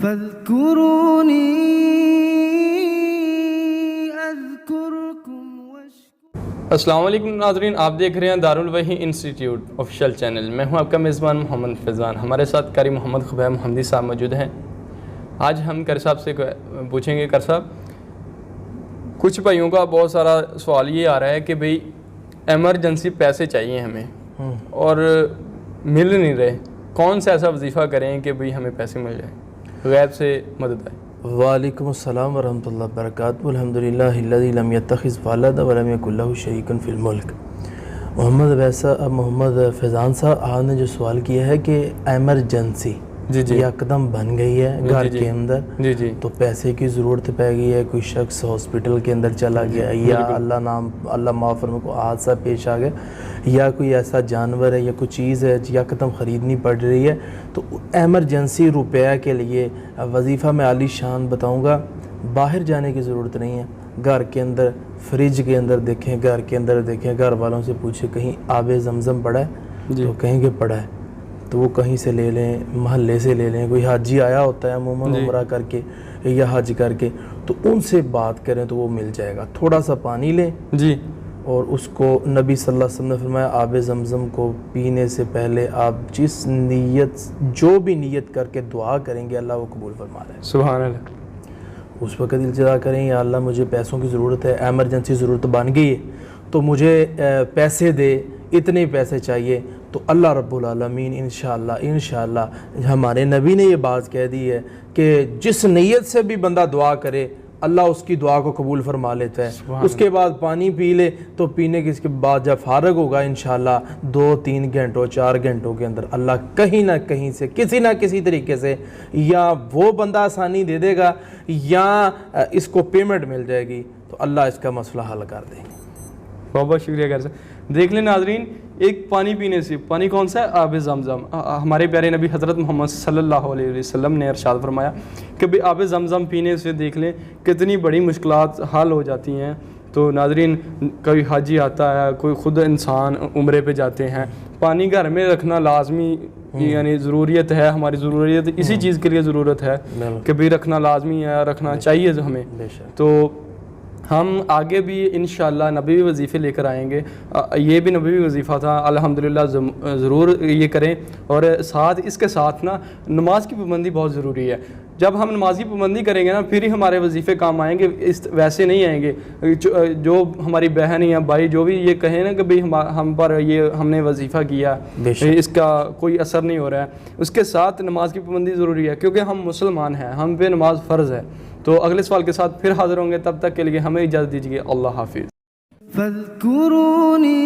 فاذكروني اذكركم السلام علیکم ناظرین، آپ دیکھ رہے ہیں دارالوحی انسٹیٹیوٹ آفیشیل چینل۔ میں ہوں آپ کا میزبان محمد فیضان۔ ہمارے ساتھ قاری محمد خبیب محمدی صاحب موجود ہیں۔ آج ہم قاری صاحب سے پوچھیں گے، قاری صاحب کچھ بھائیوں کا بہت سارا سوال یہ آ رہا ہے کہ بھئی ایمرجنسی پیسے چاہیے ہمیں اور مل نہیں رہے، کون سا ایسا وظیفہ کریں کہ بھئی ہمیں پیسے مل جائیں، غیب سے مدد آئے؟ وعلیکم السلام ورحمۃ اللہ وبرکاتہ۔ الحمدللہ الذی لم یتخذ ولدا ولم یکن لہ شریک فی الملک۔ محمد فیضان صاحب، آپ نے جو سوال کیا ہے کہ ایمرجنسی یکدم بن گئی ہے گھر کے اندر، تو پیسے کی ضرورت پہ گئی ہے، کوئی شخص ہاسپٹل کے اندر چلا گیا یا اللہ معاف فرمائے کو حادثہ پیش آ گیا، یا کوئی ایسا جانور ہے یا کوئی چیز ہے یکدم خریدنی پڑ رہی ہے، تو ایمرجنسی روپیہ کے لیے وظیفہ میں عالی شان بتاؤں گا۔ باہر جانے کی ضرورت نہیں ہے، گھر کے اندر فریج کے اندر دیکھیں، گھر کے اندر دیکھیں، گھر والوں سے پوچھیں کہیں آب زمزم پڑا ہے تو کہیں کہ پڑا ہے، تو وہ کہیں سے لے لیں، محلے سے لے لیں۔ کوئی حاجی آیا ہوتا ہے عموماً عمرہ کر کے یا حج کر کے، تو ان سے بات کریں تو وہ مل جائے گا۔ تھوڑا سا پانی لیں اور اس کو نبی صلی اللہ علیہ وسلم نے فرمایا آب زمزم کو پینے سے پہلے آپ جس نیت جو بھی نیت کر کے دعا کریں گے اللہ وہ قبول فرما رہا ہے۔ سبحان اللہ۔ اس وقت التجا کریں، یا اللہ مجھے پیسوں کی ضرورت ہے، ایمرجنسی ضرورت بن گئی ہے تو مجھے پیسے دے، اتنے پیسے چاہیے، تو اللہ رب العالمین انشاءاللہ ہمارے نبی نے یہ بات کہہ دی ہے کہ جس نیت سے بھی بندہ دعا کرے اللہ اس کی دعا کو قبول فرما لیتا ہے۔ اس کے بعد پانی پی لے تو پینے کے اس کے بعد جب فارغ ہوگا انشاءاللہ 2-3 گھنٹوں 4 گھنٹوں کے اندر اللہ کہیں نہ کہیں سے کسی نہ کسی طریقے سے یا وہ بندہ آسانی دے دے گا یا اس کو پیمنٹ مل جائے گی، تو اللہ اس کا مسئلہ حل کر دے گا۔ بہت بہت شکریہ قاری صاحب۔ دیکھ لیں ناظرین، ایک پانی پینے سے، پانی کون سا ہے؟ آب زمزم۔ ہمارے پیارے نبی حضرت محمد صلی اللہ علیہ وسلم نے ارشاد فرمایا کہ بھئی آب زمزم پینے سے دیکھ لیں کتنی بڑی مشکلات حل ہو جاتی ہیں۔ تو ناظرین، کوئی حاجی آتا ہے، کوئی خود انسان عمرے پہ جاتے ہیں، پانی گھر میں رکھنا لازمی یعنی ضروریت ہے، ہماری ضروریت اسی چیز کے لیے ضرورت ہے کہ بھئی رکھنا لازمی ہے، رکھنا چاہیے ہمیں۔ تو ہم آگے بھی انشاءاللہ نبوی وظیفے لے کر آئیں گے۔ یہ بھی نبوی وظیفہ تھا، الحمدللہ ضرور یہ کریں۔ اور ساتھ اس کے ساتھ نا نماز کی پابندی بہت ضروری ہے۔ جب ہم نماز کی پابندی کریں گے نا پھر ہی ہمارے وظیفے کام آئیں گے، ویسے نہیں آئیں گے۔ جو ہماری بہن یا بھائی جو بھی یہ کہیں نا کہ بھئی ہم پر یہ ہم نے وظیفہ کیا، اس کا کوئی اثر نہیں ہو رہا ہے، اس کے ساتھ نماز کی پابندی ضروری ہے کیونکہ ہم مسلمان ہیں، ہم پہ نماز فرض ہے۔ تو اگلے سوال کے ساتھ پھر حاضر ہوں گے، تب تک کے لیے ہمیں اجازت دیجیے، اللہ حافظ۔ فاذكروني